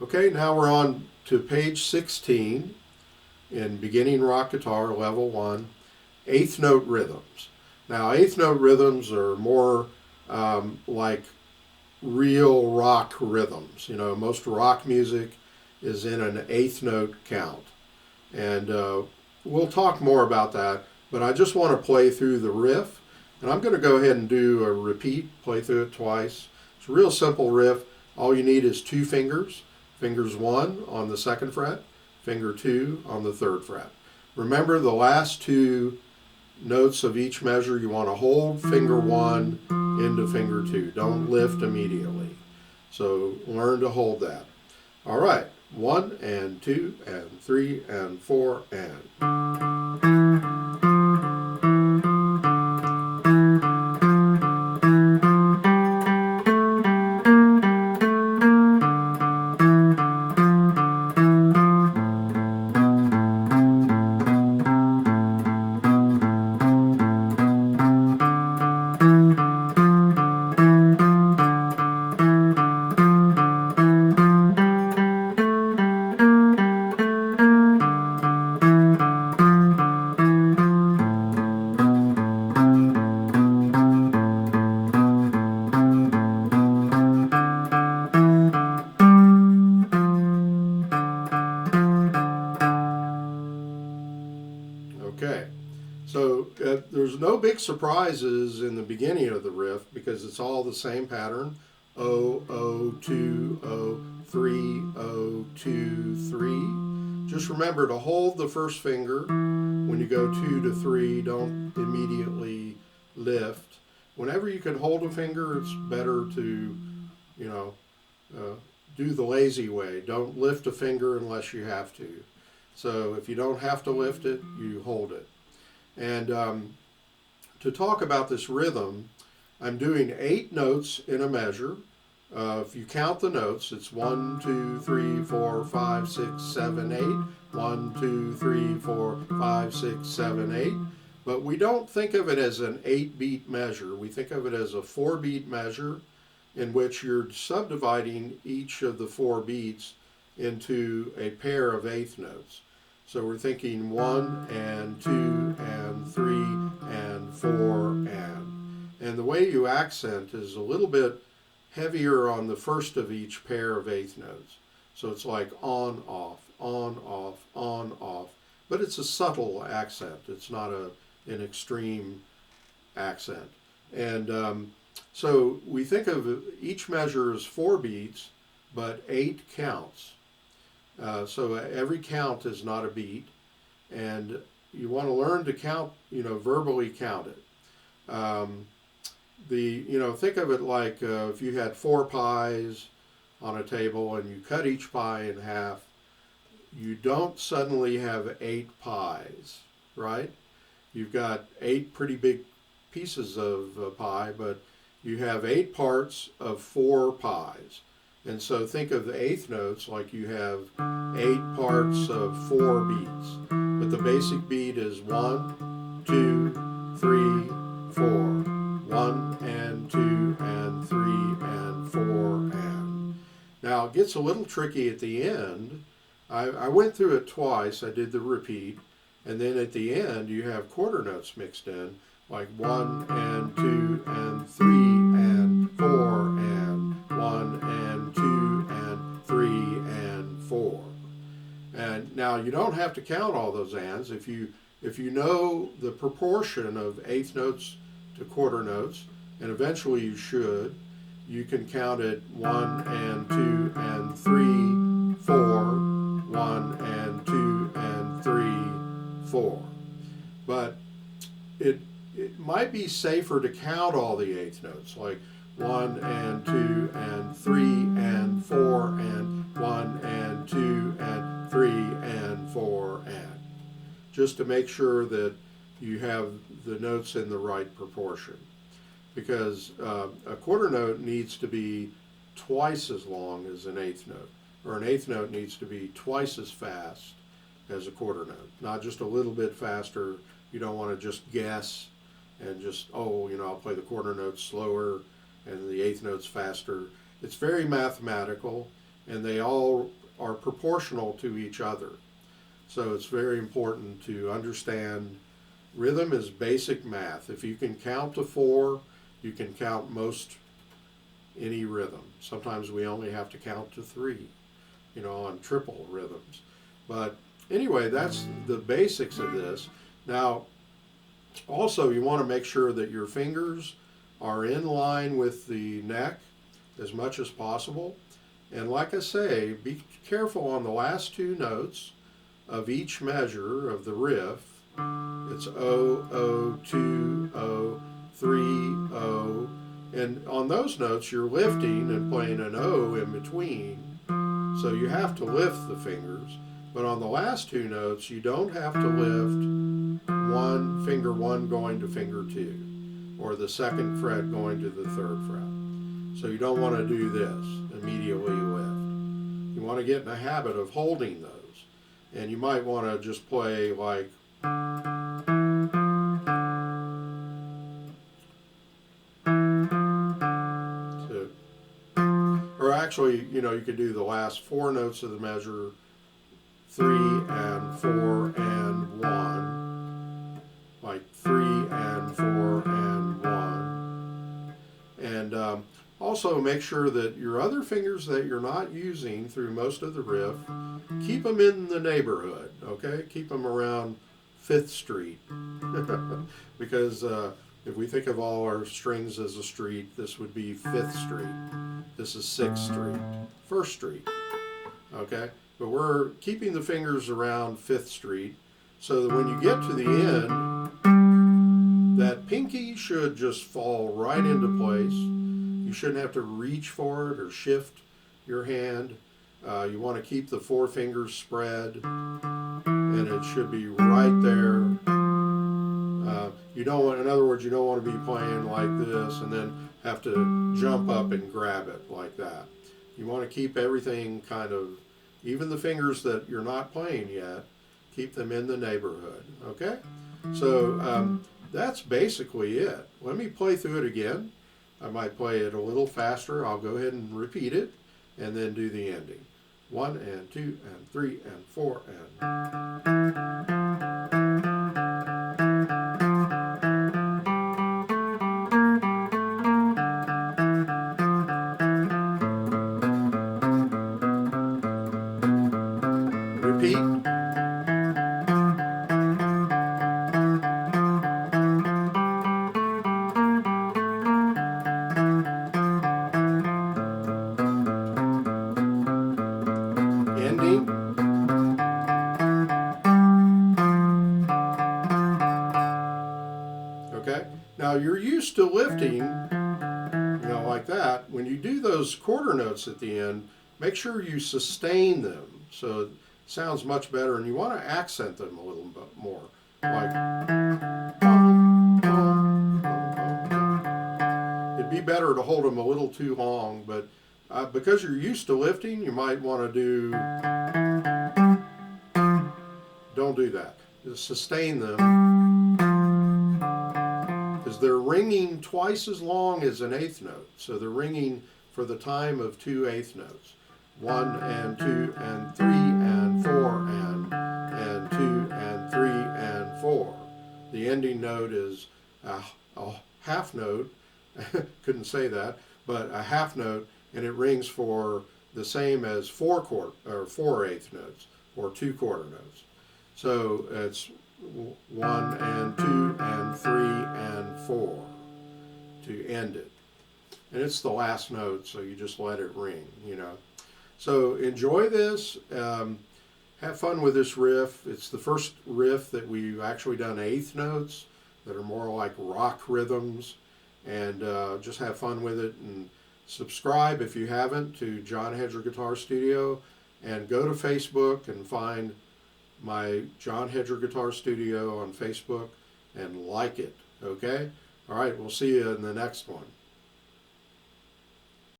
Okay, now we're on to page 16 in beginning rock guitar, level 1, eighth note rhythms. Now, eighth note rhythms are more like real rock rhythms. You know, most rock music is in an eighth note count. And we'll talk more about that, but I just want to play through the riff. And I'm going to go ahead and do a repeat, play through it twice. It's a real simple riff. All you need is two fingers. Fingers 1 on the 2nd fret, finger 2 on the 3rd fret. Remember the last two notes of each measure, you want to hold finger 1 into finger 2. Don't lift immediately. So learn to hold that. All right, 1 and 2 and 3 and 4 and. Okay, so there's no big surprises in the beginning of the riff because it's all the same pattern. O, O, 2, O, 3, O, 2, 3. Just remember to hold the first finger when you go 2 to 3. Don't immediately lift. Whenever you can hold a finger, it's better to, you know, uh, do the lazy way. Don't lift a finger unless you have to. So if you don't have to lift it, you hold it. And to talk about this rhythm, I'm doing 8 notes in a measure. If you count the notes, it's 1, 2, 3, 4, 5, 6, 7, 8. 1, 2, 3, 4, 5, 6, 7, 8. But we don't think of it as an 8-beat measure. We think of it as a 4-beat measure in which you're subdividing each of the 4 beats into a pair of eighth notes. So we're thinking 1 and 2 and 3 and 4 and. And the way you accent is a little bit heavier on the first of each pair of eighth notes. So it's like on, off, on, off, on, off. But it's a subtle accent. It's not an extreme accent. And so we think of each measure as 4 beats, but 8 counts. So every count is not a beat, and you want to learn to count, verbally count it. Think of it like if you had 4 pies on a table and you cut each pie in half, you don't suddenly have 8 pies, right? You've got 8 pretty big pieces of pie, but you have 8 parts of 4 pies. And so think of the eighth notes like you have 8 parts of 4 beats. But the basic beat is 1, 2, 3, 4. 1 and 2 and 3 and 4 and. Now it gets a little tricky at the end. I went through it twice. I did the repeat. And then at the end you have quarter notes mixed in, like 1 and 2 and 3 and 4 and 1 and 2 and 3 and 4. And now you don't have to count all those ands. If you know the proportion of eighth notes to quarter notes, and eventually you should, you can count it 1 and 2 and 3, 4, 1 and 2 and 3, 4. But it might be safer to count all the eighth notes, like 1 and 2 and 3 and 4 and 1 and 2 and 3 and 4 and. Just to make sure that you have the notes in the right proportion. Because a quarter note needs to be twice as long as an eighth note, or an eighth note needs to be twice as fast as a quarter note, not just a little bit faster. You don't want to just guess and just, I'll play the quarter notes slower and the eighth notes faster. It's very mathematical, and they all are proportional to each other. So it's very important to understand rhythm is basic math. If you can count to 4, you can count most any rhythm. Sometimes we only have to count to 3, on triple rhythms. But anyway, that's the basics of this. Now, also you want to make sure that your fingers are in line with the neck as much as possible. And like I say, be careful on the last 2 notes of each measure of the riff. It's O, O, 2, O, 3, O. And on those notes, you're lifting and playing an O in between. So you have to lift the fingers. But on the last 2 notes, you don't have to lift finger 1 going to finger 2, or the 2nd fret going to the 3rd fret. So you don't want to do this, immediately lift. You want to get in the habit of holding those. And you might want to just play like or actually, you could do the last 4 notes of the measure, 3 and 4 and 1, like 3 and 4 and 1. And also make sure that your other fingers that you're not using through most of the riff, keep them in the neighborhood, okay? Keep them around 5th Street. Because if we think of all our strings as a street, this would be 5th Street. This is 6th Street, 1st Street, okay? But we're keeping the fingers around 5th Street so that when you get to the end, that pinky should just fall right into place. You shouldn't have to reach for it or shift your hand. You want to keep the 4 fingers spread, and it should be right there. You don't want, in other words, you don't want to be playing like this and then have to jump up and grab it like that. You want to keep everything kind of, even the fingers that you're not playing yet, keep them in the neighborhood, okay? So that's basically it. Let me play through it again. I might play it a little faster. I'll go ahead and repeat it and then do the ending. 1 and 2 and 3 and 4 and... Repeat. Ending. Okay. Now you're used to lifting, like that. When you do those quarter notes at the end, make sure you sustain them so it sounds much better, and you want to accent them a little bit more. Like, it'd be better to hold them a little too long, but because you're used to lifting, you might want to do, don't do that. Just sustain them, because they're ringing twice as long as an 8th note. So they're ringing for the time of 2 8th notes. 1 and 2 and 3 and 4 and 2 and 3 and 4. The ending note is a half note. Couldn't say that, but a half note, and it rings for the same as 4 8th notes or 2 quarter notes. So it's 1 and 2 and 3 and 4 to end it. And it's the last note, so you just let it ring, So enjoy this. Have fun with this riff. It's the first riff that we've actually done 8th notes that are more like rock rhythms. And just have fun with it. And subscribe if you haven't to John Hedger Guitar Studio. And go to Facebook and find my John Hedger Guitar Studio on Facebook and like it. Okay? All right, we'll see you in the next one.